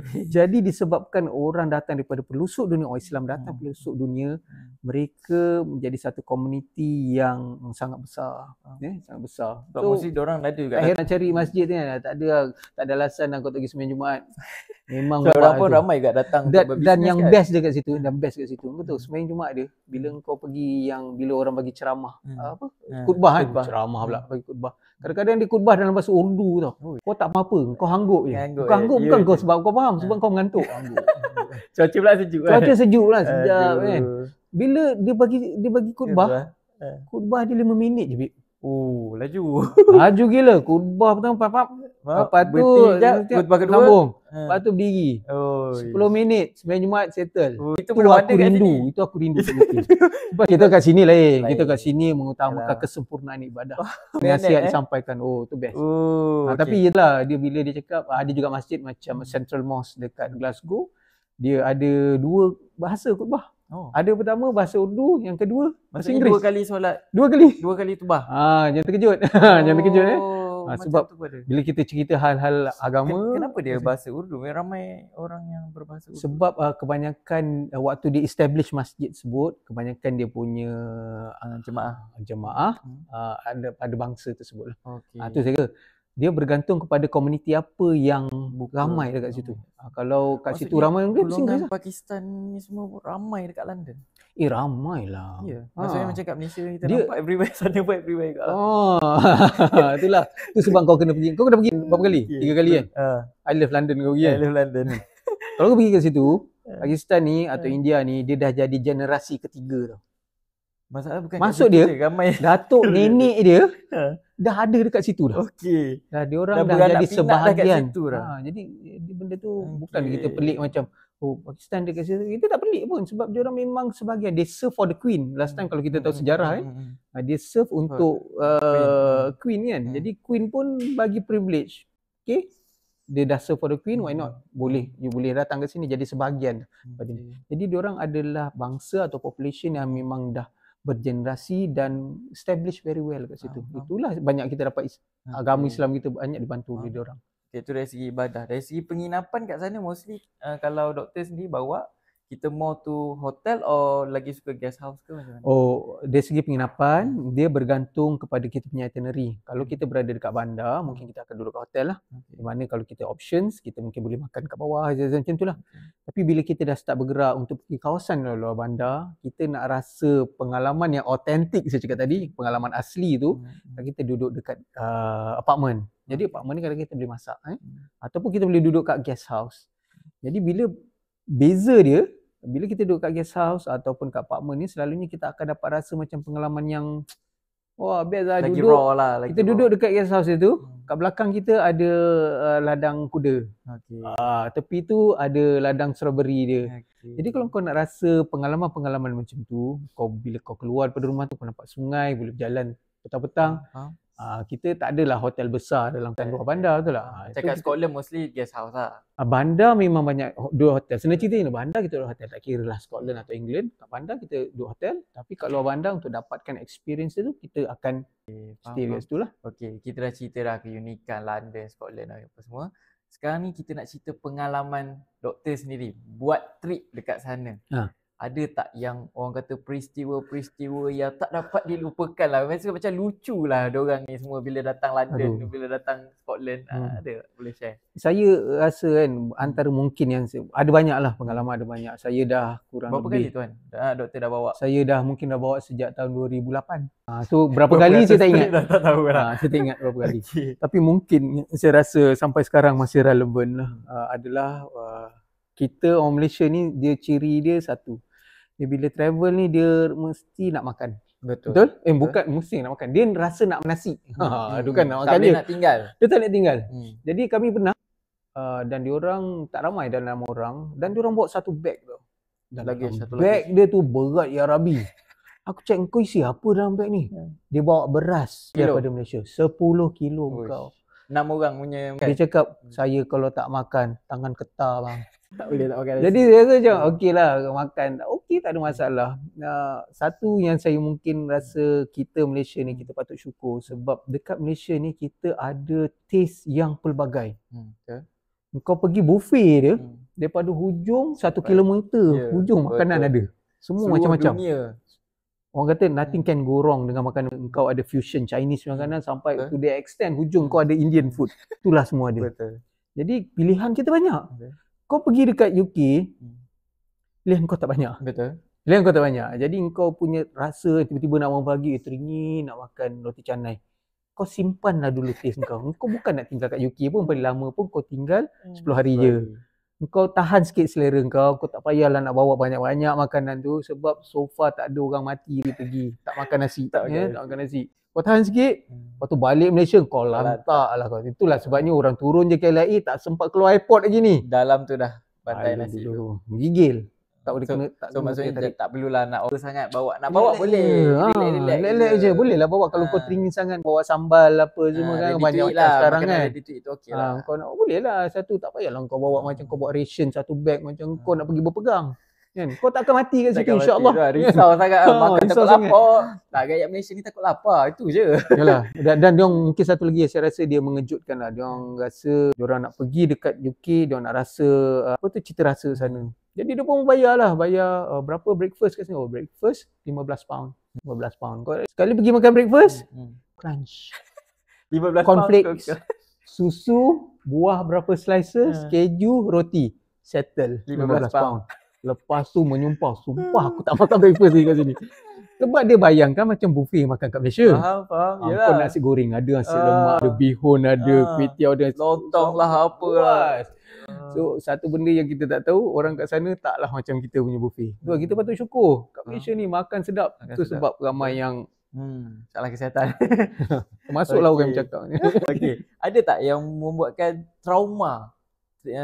Jadi disebabkan orang datang daripada pelosok dunia, orang Islam datang pelosok dunia, mereka menjadi satu komuniti yang sangat besar. Sangat besar. So mesti diorang ada juga. Akhir nak cari masjid ni, tak ada alasan nak kau tak pergi sembahyang Jumaat. Memang so, orang pun ramai kat datang dan yang kan? best dekat situ, Kau tahu sembahyang Jumaat dia bila kau pergi bila orang bagi ceramah, khutbah kan, ceramah pula bagi khutbah. Kadang-kadang dia khutbah dalam bahasa Urdu tau. Kau tak apa, kau hangguk je. Kau hangguk bukan kau sebab kau faham, sebab kau mengantuk. Cuaca pula sejuk kan. Cuaca sejuk pula, sedap kan. Bila dia bagi khutbah, khutbah dia 5 minit je, Bib. Laju. Laju gila. Khutbah pertama lepas tu khutbah kedua sambung. Lepas tu berdiri. 10 minit sembahyang Jumaat settle. Itu aku rindu. Itu aku rindu sebab kita kat sini lain. Kita kat sini mengutamakan kesempurnaan ibadah. Nasihat disampaikan. Itu best. Tapi itulah bila dia cakap ada juga masjid macam Central Mosque dekat Glasgow. Dia ada 2 bahasa khutbah. Ada pertama bahasa Urdu, yang kedua bahasa Inggeris. 2 kali solat. 2 kali. 2 kali tubah. Jangan terkejut. Jangan terkejut sebab bila kita cerita hal-hal agama, kenapa dia bahasa Urdu? Ramai orang yang berbahasa Urdu. Sebab kebanyakan waktu dia establish masjid tersebut, kebanyakan dia punya jemaah ada bangsa tersebut lah. Itu saya kira dia bergantung kepada komuniti apa yang ramai dekat situ. Kalau kat situ ramai dia mesti Inggeris lah. Pakistan ni semua ramai dekat London. Ramai lah. Ya. Maksudnya macam kat Malaysia kita nampak everywhere, sana pun everywhere kat. Itulah. Itu sebab kau kena pergi. Kau kena pergi berapa kali? 3 kali kan? I love London kau pergi kan? I love London. Kalau kau pergi kat situ, Pakistan ni atau India ni, dia dah jadi generasi ketiga tau. Masalah bukan maksud dia, ramai datuk nenek dia dah ada dekat situ dah. Okey. Dah dia orang dah jadi sebahagian. Jadi Jadi benda tu bukan kita pelik macam Oh, Pakistan dekat situ. Itu tak pelik pun sebab dia orang memang sebahagian they serve for the queen. Last time kalau kita tahu sejarah dia serve untuk queen kan. Jadi queen pun bagi privilege. Okay? Dia dah serve for the queen, why not? Boleh, you boleh datang ke sini jadi sebahagian. Jadi dia orang adalah bangsa atau population yang memang dah bergenerasi dan establish very well kat situ. Itulah banyak kita dapat agama Islam kita banyak dibantu oleh dia orang. Okay, itu dari segi ibadah. Dari segi penginapan kat sana mostly kalau doktor sendiri bawa, kita more to hotel or lagi suka guest house ke macam mana? Oh, dari segi penginapan, dia bergantung kepada kita punya itinerary. Kalau kita berada dekat bandar, mungkin kita akan duduk kat hotel lah. Di mana kalau kita options, kita mungkin boleh makan kat bawah macam tu lah. Tapi bila kita dah start bergerak untuk pergi kawasan luar bandar, kita nak rasa pengalaman yang autentik saya cakap tadi, pengalaman asli tu, kita duduk dekat apartment. Jadi apartment ni kadang kita boleh masak ataupun kita boleh duduk kat guest house. Jadi bila beza dia, bila kita duduk kat guest house ataupun kat apartment ni, selalunya kita akan dapat rasa macam pengalaman yang wah, best lah lagi duduk. raw lah, lagi kita raw. Duduk dekat guest house itu, kat belakang kita ada ladang kuda. Tepi tu ada ladang strawberry dia. Jadi kalau kau nak rasa pengalaman-pengalaman macam tu, bila kau keluar daripada rumah tu, kau nampak sungai, boleh berjalan petang-petang. Kita tak adalah hotel besar dalam luar bandar tu lah. Cakap Scotland mostly guest house lah. Bandar memang banyak dua hotel. Sebenarnya cerita ni, bandar kita duduk hotel. Tak kira lah Scotland atau England. Kat bandar kita duduk hotel. Tapi kat luar bandar untuk dapatkan experience tu, kita akan stay kat situ lah. Okay, kita dah cerita dah keunikan London, Scotland apa semua. Sekarang ni kita nak cerita pengalaman doktor sendiri buat trip dekat sana. Ada tak yang orang kata peristiwa-peristiwa yang tak dapat dilupakan lah? Macam lucu lah diorang ni semua bila datang London, bila datang Scotland. Ada boleh share? Saya rasa kan antara mungkin yang ada banyak lah pengalaman, ada banyak. Saya dah kurang berapa lebih. Berapa kali tuan? Doktor dah bawa? Saya dah mungkin dah bawa sejak tahun 2008. So berapa kali saya tak ingat. Tak tahu lah. Saya tak ingat berapa kali. Tapi mungkin saya rasa sampai sekarang masih relevan lah. Adalah kita orang Malaysia ni, dia ciri dia satu. Dia bila travel ni dia mesti nak makan. Betul? Bukan mesti nak makan. Dia rasa nak nasi. Itu kan nak makan tak dia. Tak nak tinggal. Dia tak nak tinggal. Jadi kami pernah dan diorang tak ramai dalam 6 orang dan diorang bawa satu beg tu. Dan lagi satu beg dia tu berat ya Rabbi. Aku cek kau isi apa dalam beg ni? Dia bawa beras daripada Malaysia. 10 kilo kau. 6 orang punya. Dia cakap, saya kalau tak makan tangan ketar bang. Tak boleh tak makan. Jadi saya rasa macam okey lah makan. Okey, tak ada masalah. Satu yang saya mungkin rasa kita Malaysia ni kita patut syukur sebab dekat Malaysia ni kita ada taste yang pelbagai. Kau pergi buffet dia daripada hujung 1 kilometer hujung makanan ada. Semua macam-macam. Orang kata nothing can go wrong dengan makanan. Kau ada fusion Chinese makanan sampai to the extent hujung kau ada Indian food. Itulah semua ada. Jadi pilihan kita banyak. Kau pergi dekat UK, pilihan kau tak banyak. Pilihan kau tak banyak. Jadi kau punya rasa tiba-tiba nak bangun pagi, teringin nak makan roti canai. Kau simpanlah dulu taste kau. Kau bukan nak tinggal kat UK pun, paling lama pun kau tinggal 10 hari je. Kau tahan sikit selera kau tak payahlah nak bawa banyak-banyak makanan tu sebab so far tak ada orang mati dia pergi tak makan nasi. Tak makan nasi. Kau tahan sikit, lepas tu balik Malaysia kau lantak lah kau. Itulah sebabnya orang turun je KLIA tak sempat keluar airport lagi ni. Dalam tu dah bantai nasi tu. Gigil. Tak boleh kena tak so maksudnya tak perlulah nak over sangat bawa. Nak bawa boleh. Relax je. Boleh lah bawa kalau kau teringin sangat bawa sambal apa semua kan banyak lah, sekarang kan. Itu okey lah. Kau nak boleh lah satu tak payahlah kau bawa macam kau bawa ration satu beg macam kau nak pergi berpegang. Kan? Kau tak akan mati kat situ insya-Allah. Risau sangat makan takut lapar. Tak gaya Malaysia ni takut lapar. Itu je. Yalah. Dan dia mungkin satu lagi saya rasa dia mengejutkan lah. Dia orang rasa dia orang nak pergi dekat UK, dia orang nak rasa apa tu cita rasa sana. Jadi dia pun bayar berapa breakfast kat sini? Oh, breakfast £15. £15. Kau sekali pergi makan breakfast, crunch. 15 cornflakes, susu, buah berapa slices, keju, roti. Settle. £15. Lepas tu menyumpah, sumpah aku tak makan breakfast ni kat sini. Sebab dia bayangkan macam buffet makan kat Malaysia. Faham. Kau nasi goreng ada, nasi lemak ada, bihun ada, kuih tiaw ada, lontong lah apalah. So satu benda yang kita tak tahu, orang kat sana taklah macam kita punya buffet. Tu kita patut syukur. Kat Malaysia ni makan sedap. Itu sebab ramai yang salah kesihatan. Termasuklah orang yang cakap ni. Okey. Ada tak yang membuatkan trauma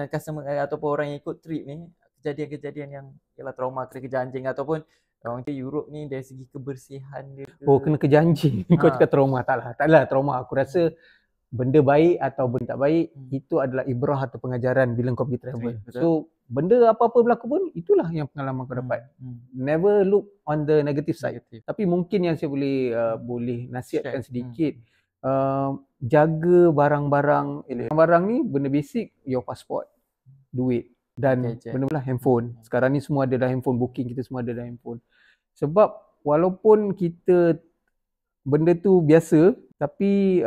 customer ataupun orang yang ikut trip ni kejadian-kejadian yang ialah trauma kena kejar anjing ataupun orang kata Europe ni dari segi kebersihan dia ke? Oh, kena kejar anjing. Kau Ha. cakap trauma. Taklah trauma. Aku rasa benda baik atau benda tak baik, itu adalah ibrah atau pengajaran bila kau pergi travel. Betul. So, benda apa-apa berlaku pun, itulah yang pengalaman kau dapat. Never look on the negative side. Negatif. Tapi mungkin yang saya boleh nasihatkan Share. sedikit, jaga barang-barang. Barang ni benda basic, your passport, duit dan Gadget. benda-benda handphone. Sekarang ni semua ada dalam handphone, booking kita semua ada dalam handphone. Sebab walaupun kita benda tu biasa, tapi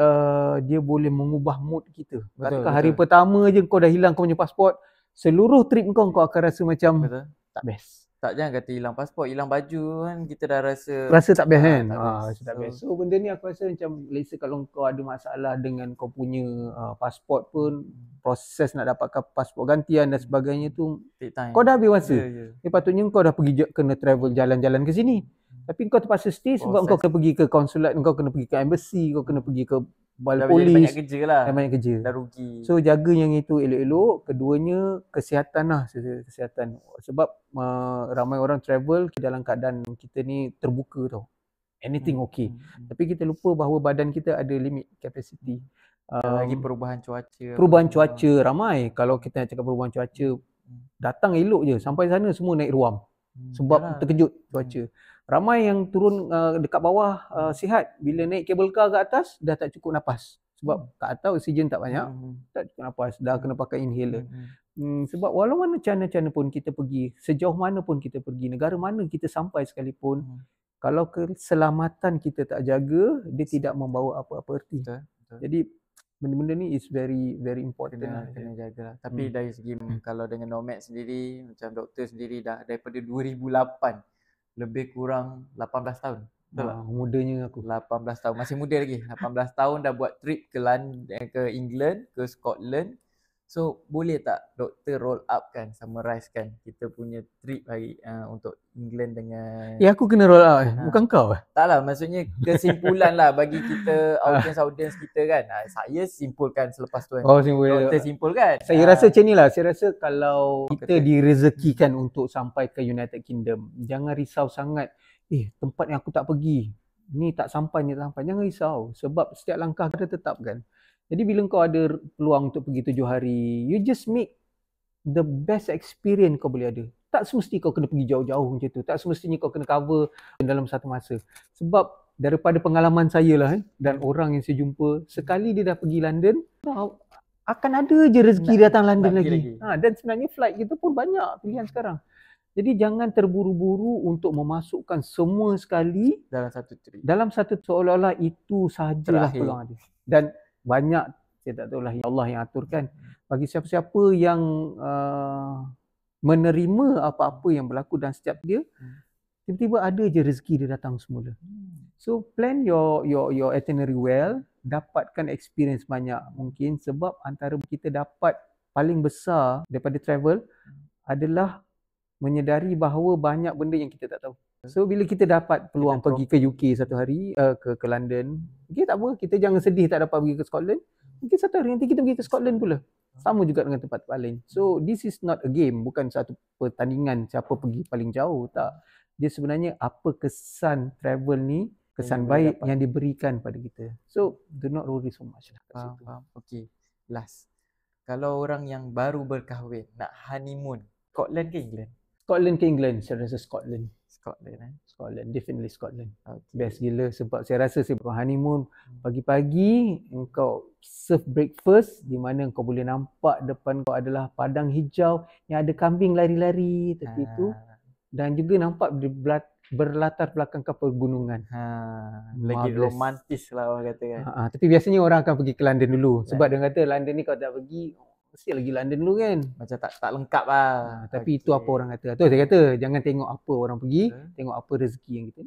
dia boleh mengubah mood kita. Katakan hari pertama je kau dah hilang kau punya pasport, seluruh trip kau akan rasa macam Betul. tak best. Tak, jangan kata hilang pasport, hilang baju kan kita dah rasa Tak best kan? tak best. Rasa tak best. So benda ni aku rasa macam let's say kalau kau ada masalah dengan kau punya pasport pun, proses nak dapatkan pasport gantian dan sebagainya tu, take time. kau dah habis masa. Ya. Patutnya kau dah pergi kena travel jalan-jalan ke sini. Tapi kau terpaksa stay sebab kau kena pergi ke konsulat, kau kena pergi ke embassy, kau kena pergi ke Dah polis. banyak kerja lah. Dah banyak kerja. Dah rugi. So jaga yang itu elok-elok. Keduanya kesihatan lah, kesihatan. Sebab ramai orang travel dalam keadaan kita ni terbuka tau. Anything okay. Tapi kita lupa bahawa badan kita ada limit capacity. Lagi perubahan cuaca. Perubahan cuaca ramai. Kalau kita nak cakap perubahan cuaca, datang elok je. Sampai sana semua naik ruam. Sebab terkejut cuaca. Ramai yang turun dekat bawah sihat. Bila naik kabel car ke atas, dah tak cukup nafas. Sebab kat atas oksigen tak banyak, tak cukup nafas. Dah kena pakai inhaler. Sebab walau mana macam-mana pun kita pergi, sejauh mana pun kita pergi, negara mana kita sampai sekalipun, kalau keselamatan kita tak jaga, dia tidak membawa apa-apa erti. Betul. Jadi benda-benda ni is very very important Kena jaga lah. Tapi dari segi kalau dengan Nomad sendiri, macam doktor sendiri dah daripada 2008, lebih kurang 18 tahun. Betul tak? Mudanya aku. 18 tahun. Masih muda lagi. 18 tahun dah buat trip ke England, ke Scotland. So, boleh tak doktor roll up kan, summarize kan kita punya trip hari untuk England dengan... Ya, aku kena roll out bukan kau. Taklah, maksudnya kesimpulan lah bagi kita, audience kita kan. Saya simpulkan selepas tu kan. Doktor simpulkan. Saya rasa macam ni lah. Saya rasa kalau kita direzekikan untuk sampai ke United Kingdom, jangan risau sangat. Tempat yang aku tak pergi, ni tak sampai, ni tak sampai. Jangan risau. Sebab setiap langkah kita tetapkan. Jadi bila kau ada peluang untuk pergi 7 hari, you just make the best experience kau boleh ada. Tak semesti kau kena pergi jauh-jauh macam tu. Tak semestinya kau kena cover dalam satu masa. Sebab daripada pengalaman saya lah dan orang yang saya jumpa, sekali dia dah pergi London, akan ada je rezeki datang London lagi. Dan sebenarnya flight kita pun banyak pilihan sekarang. Jadi jangan terburu-buru untuk memasukkan semua sekali dalam satu seolah-olah itu sahajalah peluang ada. Dan banyak, saya tak tahulah, Allah yang aturkan. Bagi siapa-siapa yang menerima apa-apa yang berlaku dan setiap dia, tiba-tiba ada je rezeki dia datang semula. So plan your itinerary well, dapatkan experience banyak mungkin, sebab antara kita dapat paling besar daripada travel adalah menyedari bahawa banyak benda yang kita tak tahu. So bila kita dapat peluang pergi ke UK satu hari, ke London, tak apa, kita jangan sedih tak dapat pergi ke Scotland. Mungkin satu hari nanti kita pergi ke Scotland pula. Sama juga dengan tempat-tempat lain. So this is not a game, bukan satu pertandingan siapa pergi paling jauh, tak. Dia sebenarnya apa kesan travel ni, kesan baik yang diberikan pada kita. So do not worry so much lah. Faham. Okay, last. Kalau orang yang baru berkahwin, nak honeymoon, Scotland ke England? Scotland ke England? Saya rasa Scotland. Scotland, Definitely Scotland. Okay. Best gila sebab saya rasa saya honeymoon pagi-pagi engkau serve breakfast di mana engkau boleh nampak depan kau adalah padang hijau yang ada kambing lari-lari tepi itu, dan juga nampak berlatar belakang pegunungan. Lagi romantis lah orang kata kan. Tapi biasanya orang akan pergi ke London dulu sebab dia kata London ni kalau tak pergi mesti lagi London dulu kan. Macam tak lengkap lah. Tapi itu apa orang kata. Tu saya kata jangan tengok apa orang pergi, tengok apa rezeki yang kita.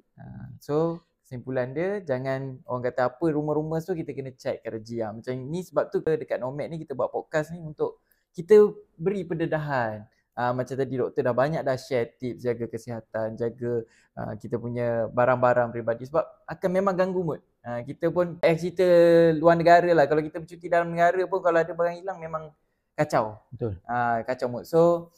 So kesimpulan dia, jangan orang kata apa rumah-rumah tu kita kena check kerja. Macam ni sebab tu dekat Nomad ni kita buat podcast ni untuk kita beri pendedahan. Macam tadi doktor dah banyak dah share tips jaga kesihatan, jaga kita punya barang-barang peribadi sebab akan memang ganggu mood. Kita pun cerita luar negara lah. Kalau kita bercuti dalam negara pun kalau ada barang hilang memang kacau. Betul. Kacau mood. So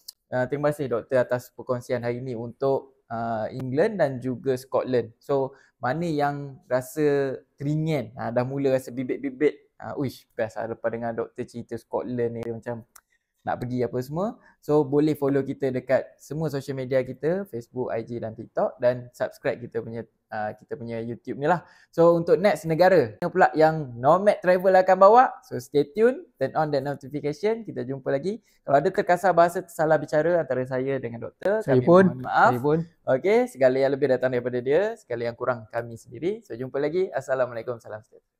Terima kasih doktor atas perkongsian hari ini untuk England dan juga Scotland. So mana yang rasa teringin, dah mula rasa bibit-bibit, uish best lah lepas dengar doktor cerita Scotland ni, macam nak pergi apa semua. So boleh follow kita dekat semua social media kita, Facebook, IG dan TikTok, dan subscribe kita punya YouTube ni lah. So untuk next negara pula yang Nomad Travel akan bawa, so stay tune, turn on that notification. Kita jumpa lagi. Kalau ada terkasar bahasa tersalah bicara antara saya dengan doktor, Saya kami pun, mohon maaf. saya pun. Okey, segala yang lebih datang daripada dia, segala yang kurang kami sendiri. So jumpa lagi. Assalamualaikum, salam sejahtera.